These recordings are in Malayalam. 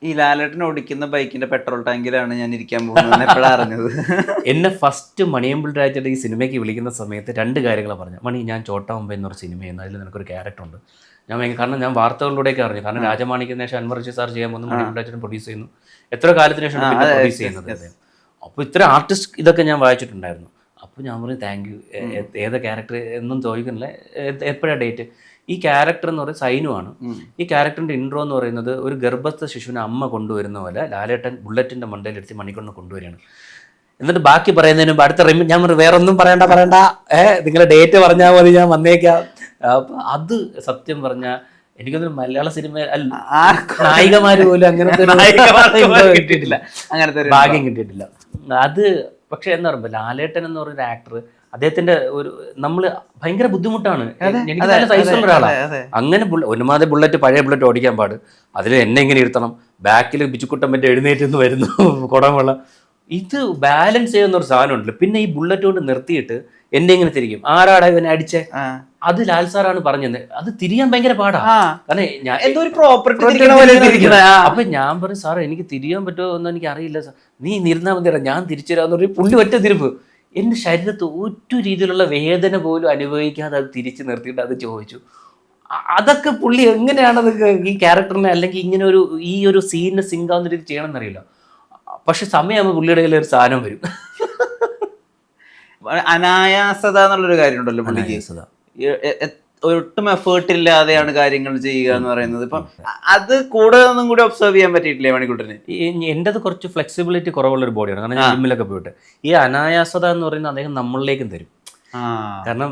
ഈ ലാലേട്ടൻ ഓടിക്കുന്ന ബൈക്കിന്റെ പെട്രോൾ ടാങ്കിലാണ് ഞാൻ ഇരിക്കാൻ പോകുന്നത് എപ്പോഴാണ് അറിഞ്ഞത്? എന്നെ ഫസ്റ്റ് മണിയമ്പിൾ രാജയുടെ ഈ സിനിമയ്ക്ക് വിളിക്കുന്ന സമയത്ത് 2 കാര്യങ്ങളാണ് പറഞ്ഞത്. മണി, ഞാൻ ചോട്ടാ മുംബൈ എന്നൊരു സിനിമയെന്ന്, അതിൽ നിനക്കൊരു ക്യാരക്ടർ ഉണ്ട്. കാരണം ഞാൻ വാർത്തകളിലൂടെയൊക്കെ അറിഞ്ഞു. കാരണം രാജമാണിക്യത്തിന് ശേഷം അൻവർ റഷീദ് സാർ ചെയ്യാൻ പോകുന്നു, മണിയമ്പിൾ രാജൻ പ്രൊഡ്യൂസ് ചെയ്യുന്നു. എത്ര കാലത്തിന് ശേഷം പിന്നെ പ്രൊഡ്യൂസ് ചെയ്യുന്നത് അദ്ദേഹം. അപ്പോൾ ഇത്ര ആർട്ടിസ്റ്റ് ഇതൊക്കെ ഞാൻ വായിച്ചിട്ടുണ്ടായിരുന്നു. അപ്പോൾ ഞാൻ പറഞ്ഞു താങ്ക് യു. ഏത് ക്യാരക്ടർ എന്നും ചോദിക്കുന്നില്ല, എപ്പോഴാണ് ഡേറ്റ്? ഈ ക്യാരക്ടർ എന്ന് പറയുന്നത് സൈനുവാണ്. ഈ ക്യാരക്ടറിൻ്റെ ഇൻട്രോ എന്ന് പറയുന്നത് ഒരു ഗർഭസ്ഥ ശിശുവിനെ അമ്മ കൊണ്ടുവരുന്ന പോലെ ലാലേട്ടൻ ബുള്ളറ്റിൻ്റെ മണ്ടയിലെടുത്ത് മണിക്കൊണ്ട് കൊണ്ടുവരികയാണ്. എന്നിട്ട് ബാക്കി പറയുന്നതിന് മുമ്പ് അടുത്ത ഞാൻ വേറെ ഒന്നും പറയണ്ട, നിങ്ങളുടെ ഡേറ്റ് പറഞ്ഞാൽ മതി, ഞാൻ വന്നേക്കാം. അപ്പം അത് സത്യം പറഞ്ഞാൽ എനിക്കൊന്നും മലയാള സിനിമ നായികമാര് പോലും അങ്ങനത്തെ കിട്ടിയിട്ടില്ല, അങ്ങനത്തെ ഭാഗ്യം കിട്ടിയിട്ടില്ല. അത് പക്ഷെ എന്താ പറയുക, ലാലേട്ടൻ എന്ന് പറയുന്ന ആക്ടർ, അദ്ദേഹത്തിന്റെ ഒരു നമ്മൾ ഭയങ്കര ബുദ്ധിമുട്ടാണ്. എനിക്ക് നല്ല സൈസുള്ള ഒരാളാണ്. അങ്ങനെ ഒരുമാതിരി ബുള്ളറ്റ്, പഴയ ബുള്ളറ്റ് ഓടിക്കാൻ പാട്, അതിൽ എന്നെ ഇങ്ങനെ ഇരുത്തണം, ബാക്കിൽ ബിച്ചുക്കുട്ടൻ മറ്റേ എഴുന്നേറ്റ് വരുന്നു കുടം വെള്ളം, ഇത് ബാലൻസ് ചെയ്യുന്ന ഒരു സാധനം ഉണ്ടല്ലോ. പിന്നെ ഈ ബുള്ളറ്റ് കൊണ്ട് നിർത്തിയിട്ട് എന്നെ ഇങ്ങനെ തിരിക്കും, ആരാടാ ഇവനെ അടിച്ചേ, അത് ലാൽ സാറാണ് പറഞ്ഞത്. അത് തിരിയാൻ ഭയങ്കര പാടാ. കാരണം ഞാൻ എന്തോ ഒരു പ്രോപ്പർട്ടി അപ്പൊ ഞാൻ പറയും, സാർ എനിക്ക് തിരിയാൻ പറ്റുമോ എന്ന് എനിക്ക് അറിയില്ല സാർ, നീ നിരുന്നാൽ മതി, ഞാൻ തിരിച്ചു തരാമെന്ന് പറയും. പുള്ളി ഒറ്റ തിരിപ്പ്. എൻ്റെ ശരീരത്ത് ഒരു രീതിയിലുള്ള വേദന പോലും അനുഭവിക്കാതെ അത് തിരിച്ചു നിർത്തിയിട്ട് അത് ചോദിച്ചു. അതൊക്കെ പുള്ളി എങ്ങനെയാണത് ഈ ക്യാരക്ടറിനെ അല്ലെങ്കിൽ ഇങ്ങനെ ഈ ഒരു സീനിന് സിങ്ക് ആവുന്ന രീതി ചെയ്യണമെന്ന് അറിയില്ല. പക്ഷെ സമയമാകുമ്പോൾ പുള്ളിയുടെ കയ്യിൽ ഒരു സാധനം വരും. അനായാസത എന്നുള്ളൊരു കാര്യം ഉണ്ടല്ലോ പുള്ളിക്ക്. ഒട്ടും എഫേർട്ട് ഇല്ലാതെയാണ് കാര്യങ്ങൾ ചെയ്യുക എന്ന് പറയുന്നത്. ഇപ്പം അത് കൂടെ ഒന്നും കൂടി ഒബ്സർവ് ചെയ്യാൻ പറ്റിയിട്ടില്ലേ മണിക്കൂട്ടന്? എൻ്റെത് കുറച്ച് ഫ്ലെക്സിബിലിറ്റി കുറവുള്ളൊരു ബോഡിയാണ്. കാരണം ഞാൻ ജിമ്മിലൊക്കെ പോയിട്ട് ഈ അനായാസത എന്ന് പറയുന്നത് അദ്ദേഹം നമ്മളിലേക്കും തരും. കാരണം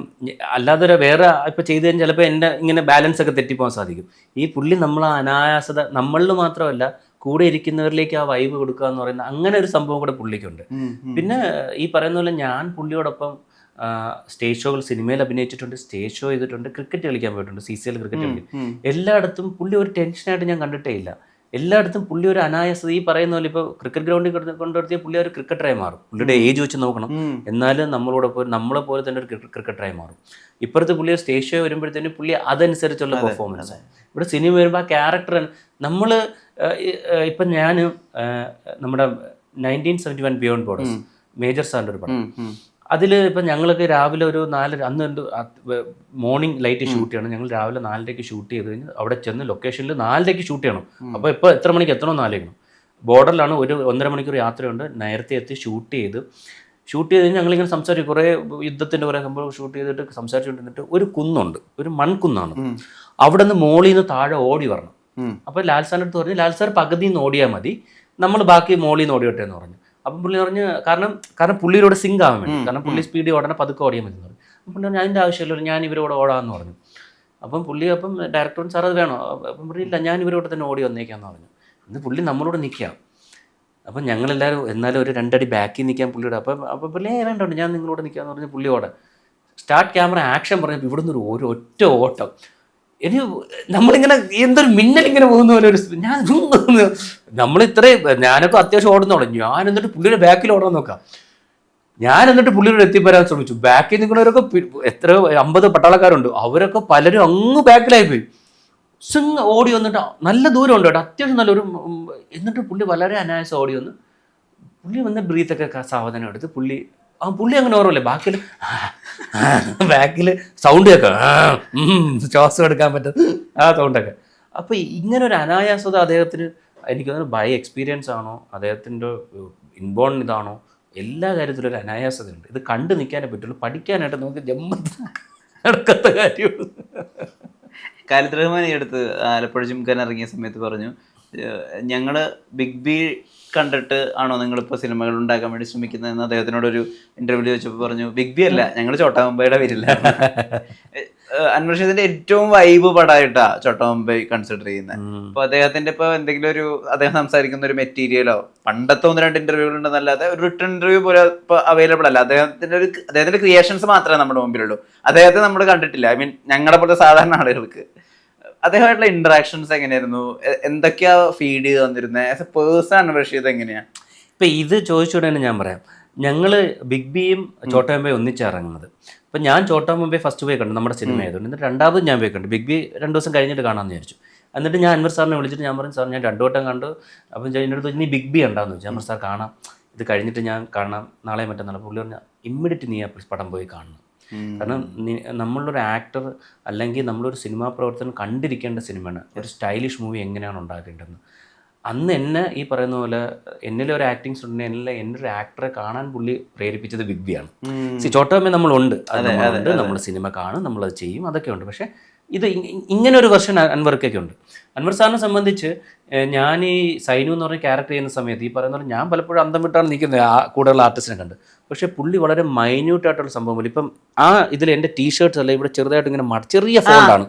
അല്ലാതെ വേറെ ഇപ്പൊ ചെയ്തു കഴിഞ്ഞാൽ ചിലപ്പോൾ എൻ്റെ ഇങ്ങനെ ബാലൻസ് ഒക്കെ തെറ്റിപ്പോകാൻ സാധിക്കും. ഈ പുള്ളി നമ്മൾ അനായാസത നമ്മളിൽ മാത്രമല്ല കൂടെ ഇരിക്കുന്നവരിലേക്ക് ആ വൈബ് കൊടുക്കുക എന്ന് പറയുന്ന അങ്ങനെ ഒരു സംഭവം കൂടെ പുള്ളിക്കുണ്ട്. പിന്നെ ഈ പറയുന്ന പോലെ ഞാൻ പുള്ളിയോടൊപ്പം സ്റ്റേജ് ഷോകൾ, സിനിമയിൽ അഭിനയിച്ചിട്ടുണ്ട്, സ്റ്റേജ് ഷോ ചെയ്തിട്ടുണ്ട്, ക്രിക്കറ്റ് കളിക്കാൻ പോയിട്ടുണ്ട്, CCL ക്രിക്കറ്റ് കളിക്കും. എല്ലായിടത്തും പുള്ളി ഒരു ടെൻഷനായിട്ട് ഞാൻ കണ്ടിട്ടേ ഇല്ല. എല്ലായിടത്തും പുള്ളി ഒരു അനായാസത, ഈ പറയുന്ന പോലെ ഇപ്പോൾ ക്രിക്കറ്റ് ഗ്രൗണ്ടിൽ കൊണ്ടുവരുത്തിയ പുള്ളി ഒരു ക്രിക്കറ്ററായി മാറും. പുള്ളിയുടെ ഏജ് വെച്ച് നോക്കണം, എന്നാലും നമ്മളെ പോലെ തന്നെ ഒരു ക്രിക്കറ്ററായി മാറും. ഇപ്പുറത്ത് പുള്ളി ഒരു സ്റ്റേജ് ഷോ വരുമ്പോഴത്തേനും പുള്ളി അതനുസരിച്ചുള്ള പെർഫോമൻസ്. ഇവിടെ സിനിമ വരുമ്പോൾ ആ ക്യാരക്ടർ നമ്മൾ ഇപ്പം ഞാൻ നമ്മുടെ 1971 ബിയോണ്ട് ബോർഡേഴ്സ് മേജർ സാറിൻ്റെ ഒരു പടം, അതിൽ ഇപ്പം ഞങ്ങൾക്ക് രാവിലെ ഒരു 4 അന്ന് മോർണിംഗ് ലൈറ്റ് ഷൂട്ട് ചെയ്യണം. ഞങ്ങൾ രാവിലെ 4:30 ഷൂട്ട് ചെയ്ത് കഴിഞ്ഞ് അവിടെ ചെന്ന് ലൊക്കേഷനിൽ 4:30 ഷൂട്ട് ചെയ്യണം. അപ്പോൾ ഇപ്പോൾ എത്ര മണിക്ക് എത്തണമെന്ന് ആലോചിക്കണം. ബോർഡറിലാണ്, ഒരു 1.5 മണിക്കൂർ യാത്രയുണ്ട്. നേരത്തെ എത്തി ഷൂട്ട് ചെയ്ത് കഴിഞ്ഞ് ഞങ്ങളിങ്ങനെ സംസാരിക്കും, കുറേ യുദ്ധത്തിൻ്റെ കുറേ സംഭവം ഷൂട്ട് ചെയ്തിട്ട് സംസാരിച്ചുകൊണ്ടിരുന്നിട്ട് ഒരു കുന്നുണ്ട്, ഒരു മൺകുന്നാണ്. അവിടെ നിന്ന് മോളിൽ നിന്ന് താഴെ ഓടി വരണം. അപ്പോൾ ലാൽ സാറിൻ്റെ അടുത്ത് പറഞ്ഞു, ലാൽ സാർ പകുതിയിൽ നിന്ന് ഓടിയാൽ മതി, നമ്മൾ ബാക്കി മോളിൽ നിന്ന് ഓടിയോട്ടെ എന്ന് പറഞ്ഞു. അപ്പം പുള്ളി പറഞ്ഞ് കാരണം പുള്ളിയിലൂടെ സിങ്ക് ആവാൻ വേണ്ടി, കാരണം പുള്ളി സ്പീഡിൽ ഓടണം, പതുക്കെ ഓടിയാൽ മതി എന്ന് പറഞ്ഞു. അപ്പം പുള്ളി പറഞ്ഞു അതിൻ്റെ ആവശ്യമില്ല, ഞാൻ ഇവരോട് ഓടാമെന്ന് പറഞ്ഞു. അപ്പം ഡയറക്ടറും സാർ അത് വേണോ? അപ്പം പറഞ്ഞില്ല, ഞാൻ ഇവരോട് തന്നെ ഓടി വന്നേക്കാന്ന് പറഞ്ഞു. ഇന്ന് പുള്ളി നമ്മളോട് നിൽക്കാം. അപ്പം ഞങ്ങളെല്ലാവരും എന്നാലും ഒരു 2 അടി ബാക്കിൽ നിൽക്കാൻ പുള്ളിയോട്. അപ്പം പുള്ളി വേണ്ട, ഞാൻ നിങ്ങളോട് നിൽക്കാമെന്ന് പറഞ്ഞ് പുള്ളിയോടെ സ്റ്റാർട്ട് ക്യാമറ ആക്ഷൻ പറഞ്ഞപ്പോൾ ഇവിടുന്ന് ഒരു ഒറ്റ ഓട്ടം. എനിക്ക് നമ്മളിങ്ങനെ എന്തൊരു മിന്നലിങ്ങനെ പോകുന്ന പോലെ ഒരു ഞാൻ ഞാനൊക്കെ അത്യാവശ്യം ഓടുന്നോളൂ. ഞാൻ എന്നിട്ട് പുള്ളിയുടെ ബാക്കിൽ ഓടാൻ നോക്കാം. ഞാൻ എന്നിട്ട് പുള്ളിയോട് എത്തിപ്പരാൻ ശ്രമിച്ചു. ബാക്കിൽ നിൽക്കുന്നവരൊക്കെ എത്ര 50 പട്ടാളക്കാരുണ്ട്, അവരൊക്കെ പലരും അങ്ങ് ബാക്കിലായി പോയി. സിങ് ഓടി വന്നിട്ട് നല്ല ദൂരം ഉണ്ട് കേട്ടോ, അത്യാവശ്യം നല്ലൊരു. എന്നിട്ട് പുള്ളി വളരെ അനായാസം ഓടി വന്ന് പുള്ളി വന്ന് ബ്രീത്തൊക്കെ സാവധാനം എടുത്ത് പുള്ളി അങ്ങനെ ഓർമ്മല്ലേ, ബാക്കിൽ സൗണ്ട് കേൾക്കാം, ശ്വാസം എടുക്കാൻ പറ്റും ആ സൗണ്ടൊക്കെ. അപ്പോൾ ഇങ്ങനെ ഒരു അനായാസത അദ്ദേഹത്തിന്, എനിക്ക് തോന്നുന്നു ബൈ എക്സ്പീരിയൻസ് ആണോ അദ്ദേഹത്തിൻ്റെ ഇൻബോൺ ഇതാണോ, എല്ലാ കാര്യത്തിലും ഒരു അനായാസതയുണ്ട്. ഇത് കണ്ടു നിൽക്കാനേ പറ്റുള്ളൂ, പഠിക്കാനായിട്ട് നമുക്ക് ജമ്മത്ത് നടക്കാത്ത കാര്യമുള്ളൂ. ഖാലിദ് റഹ്മാൻ ഈ അടുത്ത് ആലപ്പുഴ ജിംഖാന ഇറങ്ങിയ സമയത്ത് പറഞ്ഞു, ഞങ്ങൾ ബിഗ് ബി കണ്ടിട്ട് ആണോ നിങ്ങളിപ്പോൾ സിനിമകൾ ഉണ്ടാക്കാൻ വേണ്ടി ശ്രമിക്കുന്നതെന്ന് അദ്ദേഹത്തിനോടൊരു ഇന്റർവ്യൂ ചോദിച്ചപ്പോൾ പറഞ്ഞു, ബിഗ് ബി അല്ല, ഞങ്ങൾ ചോട്ടാ മുംബൈയുടെ പേരില്ല. അൻവർ റഷീദിന്റെ ഏറ്റവും വൈബ് പടമായിട്ടാ ചോട്ടാ മുംബൈ കൺസിഡർ ചെയ്യുന്നത്. അപ്പൊ അദ്ദേഹത്തിന്റെ ഇപ്പൊ എന്തെങ്കിലും അദ്ദേഹം സംസാരിക്കുന്ന ഒരു മെറ്റീരിയലോ, പണ്ടത്തെ 1-2 ഇന്റർവ്യൂകൾ ഉണ്ടെന്നല്ലാതെ ഒരു റിട്ടേൺ ഇന്റർവ്യൂ പോലെ ഇപ്പൊ അവൈലബിൾ അല്ല. അദ്ദേഹത്തിന്റെ ക്രിയേഷൻസ് മാത്രമേ നമ്മുടെ മുമ്പിലുള്ളൂ. അദ്ദേഹത്തെ നമ്മൾ കണ്ടിട്ടില്ല. ഐ മീൻ ഞങ്ങളെ പോലത്തെ സാധാരണ ആളുകൾക്ക് അദ്ദേഹമായിട്ടുള്ള ഇന്ററാക്ഷൻസ് എങ്ങനെയായിരുന്നു, എന്തൊക്കെയാ ഫീഡ് ചെയ്ത് തന്നിരുന്നത് as a person Anwar Rasheed എങ്ങനെയാ? ഇപ്പം ഇത് ചോദിച്ചുകൊണ്ട് തന്നെ ഞാൻ പറയാം, ഞങ്ങൾ ബിഗ് ബിയും ചോട്ടാ മുംബൈ ഒന്നിച്ചിറങ്ങുന്നത്. അപ്പം ഞാൻ ചോട്ടാ മുംബൈ ഫസ്റ്റ് പോയി കണ്ടു, നമ്മുടെ സിനിമ ആയതുകൊണ്ട്. എന്നിട്ട് രണ്ടാമത് ഞാൻ പോയി കണ്ടു, ബിഗ് ബി 2 ദിവസം കഴിഞ്ഞിട്ട് കാണാമെന്ന് വിചാരിച്ചു. എന്നിട്ട് ഞാൻ അൻവർ സാറിനെ വിളിച്ചിട്ട് ഞാൻ പറഞ്ഞു, സാർ ഞാൻ 2 വട്ടം കണ്ടു. അപ്പം എൻ്റെ അടുത്ത് നീ ബിഗ് ബി ഉണ്ടാന്ന് ചോദിച്ചു. ഞാൻ സാർ കാണാം, ഇത് കഴിഞ്ഞിട്ട് ഞാൻ കാണാം, നാളെ മറ്റന്നാൾ. പുള്ളി പറഞ്ഞാൽ ഇമ്മീഡിയറ്റ് നീ ആ പടം പോയി കാണണം. കാരണം നമ്മളൊരു ആക്ടർ അല്ലെങ്കിൽ നമ്മളൊരു സിനിമാ പ്രവർത്തനം കണ്ടിരിക്കേണ്ട സിനിമയാണ് ഒരു സ്റ്റൈലിഷ് മൂവി എങ്ങനെയാണ് ഉണ്ടാക്കേണ്ടതെന്ന്. അന്ന് എന്നെ ഈ പറയുന്ന പോലെ എന്നിലെ ഒരു ആക്ടിങ് സ്റ്റുഡൻറ്റ് എൻ്റെ ഒരു ആക്ടറെ കാണാൻ പുള്ളി പ്രേരിപ്പിച്ചത് ബിഗ് ബിയാണ്. ചോട്ടമ്മ നമ്മളുണ്ട്, അതുണ്ട്, നമ്മൾ സിനിമ കാണും, നമ്മളത് ചെയ്യും, അതൊക്കെ ഉണ്ട്. പക്ഷേ ഇത് ഇങ്ങനെ ഒരു വെർഷൻ അൻവർക്കൊക്കെ ഉണ്ട്. അൻവർ സാറിനെ സംബന്ധിച്ച് ഞാൻ ഈ സൈനു എന്ന് പറഞ്ഞ ക്യാരക്ടർ ചെയ്യുന്ന സമയത്ത് ഈ പറയുന്ന പോലെ ഞാൻ പലപ്പോഴും അന്തം വിട്ടാണ് നിൽക്കുന്നത് ആ കൂടുതലുള്ള ആർട്ടിസ്റ്റിനെ കണ്ട്. പക്ഷേ പുള്ളി വളരെ മൈന്യൂട്ടായിട്ടുള്ള സംഭവം. ഇപ്പം ആ ഇതിൽ എൻ്റെ ടീഷർട്ട്സ് അല്ല ഇവിടെ ചെറുതായിട്ട് ഇങ്ങനെ ചെറിയ ഫോൾഡാണ്,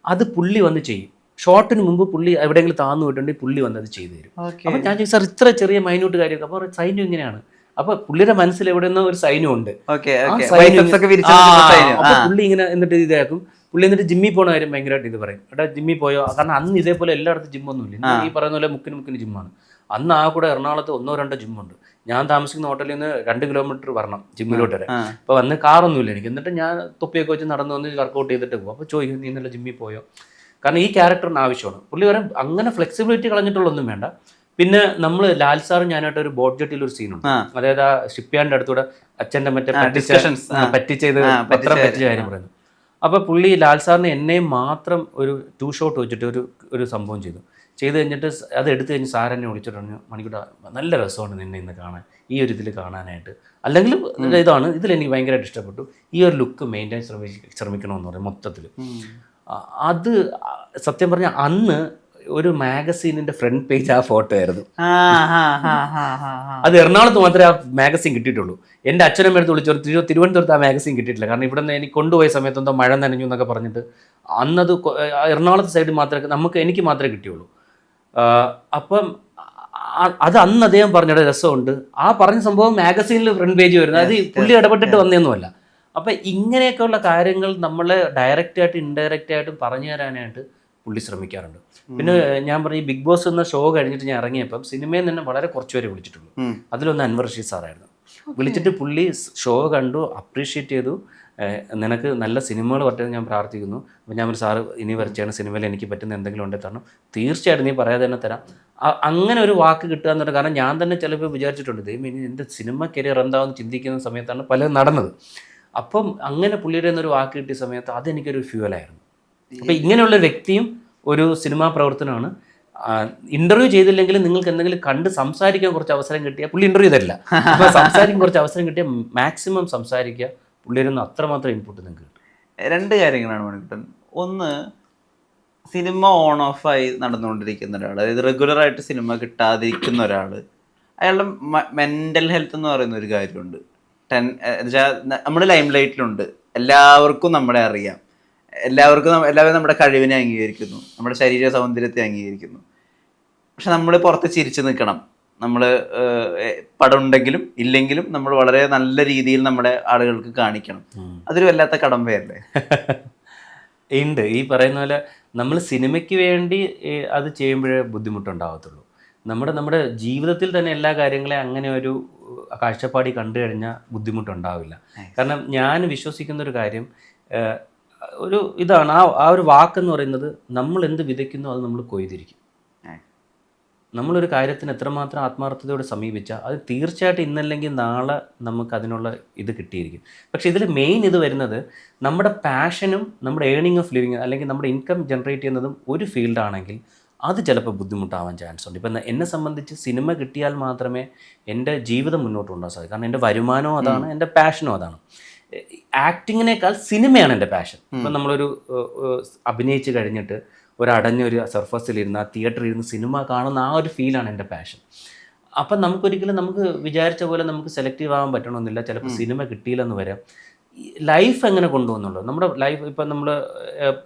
അത് പുള്ളി വന്ന് ചെയ്യും. ഷോട്ടിന് മുമ്പ് പുള്ളി എവിടെയെങ്കിലും താന്നു പോയിട്ടുണ്ടെങ്കിൽ പുള്ളി വന്ന് അത് ചെയ്തു തരും. അപ്പം ഞാൻ ചോദിച്ചു, സാർ ഇത്ര ചെറിയ മൈന്യൂട്ട് കാര്യമൊക്കെ അപ്പോൾ സൈനു ഇങ്ങനെയാണ്. അപ്പൊ പുള്ളിയുടെ മനസ്സിൽ എവിടെ നിന്നോ ഒരു സൈനും ഉണ്ട്. പുള്ളി ഇങ്ങനെ എന്നിട്ട് ഇതാക്കും. പുള്ളി എന്നിട്ട് ജിമ്മിൽ പോണ കാര്യം ഭയങ്കരമായിട്ട് ഇത് പറയും, എടാ ജിമ്മിൽ പോയോ, കാരണം അന്ന് ഇതേപോലെ എല്ലായിടത്തും ജിമ്മൊന്നുമില്ല. ഈ പറയുന്ന പോലെ മുക്കിന് ജിമ്മാണ്. അന്ന് ആ കൂടെ എറണാകുളത്ത് 1-2 ജിമ്മുണ്ട്. ഞാൻ താമസിക്കുന്ന ഹോട്ടലിൽ നിന്ന് 2 കിലോമീറ്റർ വരണം ജിമ്മിലോട്ട് വരെ. അപ്പോൾ വന്ന് കാറൊന്നുമില്ല എനിക്ക്. എന്നിട്ട് ഞാൻ തൊപ്പിയൊക്കെ വെച്ച് നടന്നു വന്ന് വർക്കൗട്ട് ചെയ്തിട്ട് പോകും. അപ്പോൾ ചോദിക്കും, നീ ഇന്നലെ ജിമ്മിൽ പോയോ? കാരണം ഈ ക്യാരക്ടറിന് ആവശ്യമാണ്. പുള്ളി പറയാൻ അങ്ങനെ ഫ്ലെക്സിബിലിറ്റി കളഞ്ഞിട്ടുള്ളൊന്നും വേണ്ട. പിന്നെ നമ്മൾ ലാൽ സാറും ഞാനായിട്ട് ഒരു ബോട്ട് ജെട്ടിൽ ഒരു സീനുണ്ട്. അതായത് ആ ഷിപ്പ് യാർഡിന്റെ അടുത്തൂടെ അച്ഛൻ്റെ മറ്റേ പറ്റിച്ചത് പത്രം പറ്റിച്ച കാര്യം പറയുന്നു. അപ്പോൾ പുള്ളി ലാൽ സാറിന് എന്നെയും മാത്രം ഒരു 2 ഷോട്ട് വെച്ചിട്ട് ഒരു സംഭവം ചെയ്തു കഴിഞ്ഞിട്ട് അത് എടുത്തു കഴിഞ്ഞ് സാർ എന്നെ വിളിച്ചിട്ട് പറഞ്ഞു, മണിക്കൂട്ട നല്ല രസമുണ്ട് നിന്നെ ഇന്ന് കാണാൻ, ഈ ഒരു ഇതിൽ കാണാനായിട്ട്, അല്ലെങ്കിൽ ഇതാണ് ഇതിലെനിക്ക് ഭയങ്കരമായിട്ട് ഇഷ്ടപ്പെട്ടു, ഈ ഒരു ലുക്ക് മെയിൻറ്റെയിൻ ശ്രമിക്കണമെന്ന് പറയും മൊത്തത്തിൽ. അത് സത്യം പറഞ്ഞാൽ അന്ന് ഒരു മാഗസീനിന്റെ ഫ്രണ്ട് പേജ് ആ ഫോട്ടോ ആയിരുന്നു. അത് എറണാകുളത്ത് മാത്രമേ ആ മാഗസീൻ കിട്ടിയിട്ടുള്ളൂ. എൻ്റെ അച്ഛനമ്മ എടുത്ത് വിളിച്ചു, തിരുവനന്തപുരത്ത് ആ മാഗസീൻ കിട്ടിയിട്ടില്ല. കാരണം ഇവിടെ നിന്ന് എനിക്ക് കൊണ്ടുപോയ സമയത്ത് എന്തോ മഴ നനഞ്ഞു എന്നൊക്കെ പറഞ്ഞിട്ട് അന്നത് എറണാകുളത്ത് സൈഡ് മാത്രമേ എനിക്ക് മാത്രമേ കിട്ടിയുള്ളൂ. അപ്പം അത് അന്ന് അദ്ദേഹം പറഞ്ഞ രസമുണ്ട്. ആ പറഞ്ഞ സംഭവം മാഗസീനിൽ ഫ്രണ്ട് പേജ് വരുന്നത്, അത് പുള്ളി ഇടപെട്ടിട്ട് വന്നതൊന്നുമല്ല. അപ്പം ഇങ്ങനെയൊക്കെയുള്ള കാര്യങ്ങൾ നമ്മളെ ഡയറക്റ്റായിട്ടും ഇൻഡയറക്റ്റ് ആയിട്ടും പറഞ്ഞു തരാനായിട്ട് പുള്ളി ശ്രമിക്കാറുണ്ട്. പിന്നെ ഞാൻ പറഞ്ഞു, ഈ ബിഗ് ബോസ് എന്ന ഷോ കഴിഞ്ഞിട്ട് ഞാൻ ഇറങ്ങിയപ്പം സിനിമയിൽ തന്നെ വളരെ കുറച്ച് പേരെ വിളിച്ചിട്ടുള്ളൂ. അതിലൊന്ന് അൻവർ റഷീദ് സാറായിരുന്നു. വിളിച്ചിട്ട് പുള്ളി ഷോ കണ്ടു, അപ്രീഷിയേറ്റ് ചെയ്തു, നിനക്ക് നല്ല സിനിമകൾ പറ്റുമെന്ന് ഞാൻ പ്രാർത്ഥിക്കുന്നു. അപ്പോൾ ഞാൻ ഒരു സാറ് ഇനി വരച്ചാണ് സിനിമയിൽ എനിക്ക് പറ്റുന്ന എന്തെങ്കിലും ഉണ്ടെങ്കിൽ തരണം, തീർച്ചയായിട്ടും നീ പറയാതെ തന്നെ തരാം. അങ്ങനെ ഒരു വാക്ക് കിട്ടുക എന്ന് പറഞ്ഞാൽ, കാരണം ഞാൻ തന്നെ ചിലപ്പോൾ വിചാരിച്ചിട്ടുണ്ട്, ദൈവം ഇനി എൻ്റെ സിനിമ കരിയർ എന്താണെന്ന് ചിന്തിക്കുന്ന സമയത്താണ് പലതും നടന്നത്. അപ്പം അങ്ങനെ പുള്ളിയുടെ ഒരു വാക്ക് കിട്ടിയ സമയത്ത് അതെനിക്കൊരു ഫ്യൂവലായിരുന്നു. അപ്പം ഇങ്ങനെയുള്ള വ്യക്തിയും ഒരു സിനിമാ പ്രവർത്തനമാണ്. ഇന്റർവ്യൂ ചെയ്തില്ലെങ്കിൽ നിങ്ങൾക്ക് എന്തെങ്കിലും കണ്ട് സംസാരിക്കാൻ കുറച്ച് അവസരം കിട്ടിയാൽ, പുള്ളി ഇന്റർവ്യൂ തരില്ല, അപ്പോൾ സംസാരിക്കാൻ കുറച്ച് അവസരം കിട്ടിയാൽ മാക്സിമം സംസാരിക്കുക. പുള്ളിയിൽ അത്രമാത്രം ഇൻപുട്ട് നിങ്ങൾക്ക് കിട്ടും. 2 കാര്യങ്ങളാണ് മണിക്കുട്ടൻ. ഒന്ന്, സിനിമ ഓൺ ഓഫായി നടന്നുകൊണ്ടിരിക്കുന്ന ഒരാൾ, അതായത് റെഗുലറായിട്ട് സിനിമ കിട്ടാതിരിക്കുന്ന ഒരാൾ, അയാളുടെ മെൻ്റൽ ഹെൽത്ത് എന്ന് പറയുന്ന ഒരു കാര്യമുണ്ട്. നമ്മൾ ലൈം ലൈറ്റിലുണ്ട്, എല്ലാവർക്കും നമ്മളെ അറിയാം, എല്ലാവരും നമ്മുടെ കഴിവിനെ അംഗീകരിക്കുന്നു, നമ്മുടെ ശരീര സൗന്ദര്യത്തെ അംഗീകരിക്കുന്നു. പക്ഷെ നമ്മൾ പുറത്ത് ചിരിച്ചു നിൽക്കണം. നമ്മൾ പടം ഉണ്ടെങ്കിലും ഇല്ലെങ്കിലും നമ്മൾ വളരെ നല്ല രീതിയിൽ നമ്മുടെ ആളുകൾക്ക് കാണിക്കണം. അതൊരു വല്ലാത്ത കടമ്പയല്ലേ? ഉണ്ട്. ഈ പറയുന്ന പോലെ നമ്മൾ സിനിമയ്ക്ക് വേണ്ടി അത് ചെയ്യുമ്പോഴേ ബുദ്ധിമുട്ടുണ്ടാകത്തുള്ളൂ. നമ്മുടെ ജീവിതത്തിൽ തന്നെ എല്ലാ കാര്യങ്ങളെ അങ്ങനെ ഒരു കാഴ്ചപ്പാടി കണ്ടു കഴിഞ്ഞാൽ ബുദ്ധിമുട്ടുണ്ടാവില്ല. കാരണം ഞാൻ വിശ്വസിക്കുന്ന ഒരു കാര്യം ഒരു ഇതാണ്, ആ ഒരു വാക്കെന്ന് പറയുന്നത്, നമ്മൾ എന്ത് വിതയ്ക്കുന്നു അത് നമ്മൾ കൊയ്തിരിക്കും. നമ്മളൊരു കാര്യത്തിന് എത്രമാത്രം ആത്മാർത്ഥതയോടെ സമീപിച്ചാൽ അത് തീർച്ചയായിട്ടും ഇന്നല്ലെങ്കിൽ നാളെ നമുക്ക് അതിനുള്ള ഇത് കിട്ടിയിരിക്കും. പക്ഷേ ഇതിൽ മെയിൻ ഇത് വരുന്നത്, നമ്മുടെ പാഷനും നമ്മുടെ ഏണിംഗ് ഓഫ് ലിവിങ് അല്ലെങ്കിൽ നമ്മുടെ ഇൻകം ജനറേറ്റ് ചെയ്യുന്നതും ഒരു ഫീൽഡാണെങ്കിൽ അത് ചിലപ്പോൾ ബുദ്ധിമുട്ടാവാൻ ചാൻസ് ഉണ്ട്. ഇപ്പം എന്നെ സംബന്ധിച്ച് സിനിമ കിട്ടിയാൽ മാത്രമേ എൻ്റെ ജീവിതം മുന്നോട്ട് കൊണ്ടുപോകാൻ സാധിക്കും. കാരണം എൻ്റെ വരുമാനവും അതാണ്, എൻ്റെ പാഷനും അതാണ്. ആക്ടിങ്ങിനേക്കാൾ സിനിമയാണ് എൻ്റെ പാഷൻ. ഇപ്പം നമ്മളൊരു അഭിനയിച്ച് കഴിഞ്ഞിട്ട് ഒരടഞ്ഞൊരു സർഫസിലിരുന്ന് ആ തിയേറ്ററിൽ ഇരുന്ന് സിനിമ കാണുന്ന ആ ഒരു ഫീലാണ് എൻ്റെ പാഷൻ. അപ്പം നമുക്കൊരിക്കലും നമുക്ക് വിചാരിച്ച പോലെ നമുക്ക് സെലക്റ്റീവ് ആകാൻ പറ്റണമെന്നില്ല. ചിലപ്പോൾ സിനിമ കിട്ടിയില്ലെന്ന് വരാം. ലൈഫ് എങ്ങനെ കൊണ്ടുപോകുന്നുള്ളൂ നമ്മുടെ ലൈഫ്. ഇപ്പം നമ്മൾ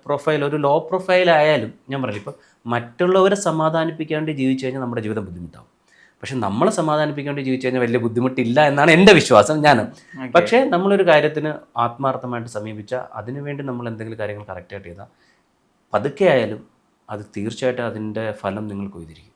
പ്രൊഫൈൽ ഒരു ലോ പ്രൊഫൈൽ ആയാലും, ഞാൻ പറയില്ല, ഇപ്പം മറ്റുള്ളവരെ സമാധാനിപ്പിക്കാണ്ട് ജീവിച്ചു കഴിഞ്ഞാൽ നമ്മുടെ ജീവിതം ബുദ്ധിമുട്ടാവും. പക്ഷെ നമ്മളെ സമാധാനിപ്പിക്കാൻ വേണ്ടി ജീവിച്ചു കഴിഞ്ഞാൽ വലിയ ബുദ്ധിമുട്ടില്ല എന്നാണ് എൻ്റെ വിശ്വാസം. പക്ഷേ നമ്മളൊരു കാര്യത്തിന് ആത്മാർത്ഥമായിട്ട് സമീപിച്ചാൽ അതിനുവേണ്ടി നമ്മൾ എന്തെങ്കിലും കാര്യങ്ങൾ കറക്റ്റായിട്ട് ചെയ്താൽ പതുക്കെ ആയാലും അത് തീർച്ചയായിട്ടും അതിൻ്റെ ഫലം നിങ്ങൾ കൊയ്തിരിക്കും.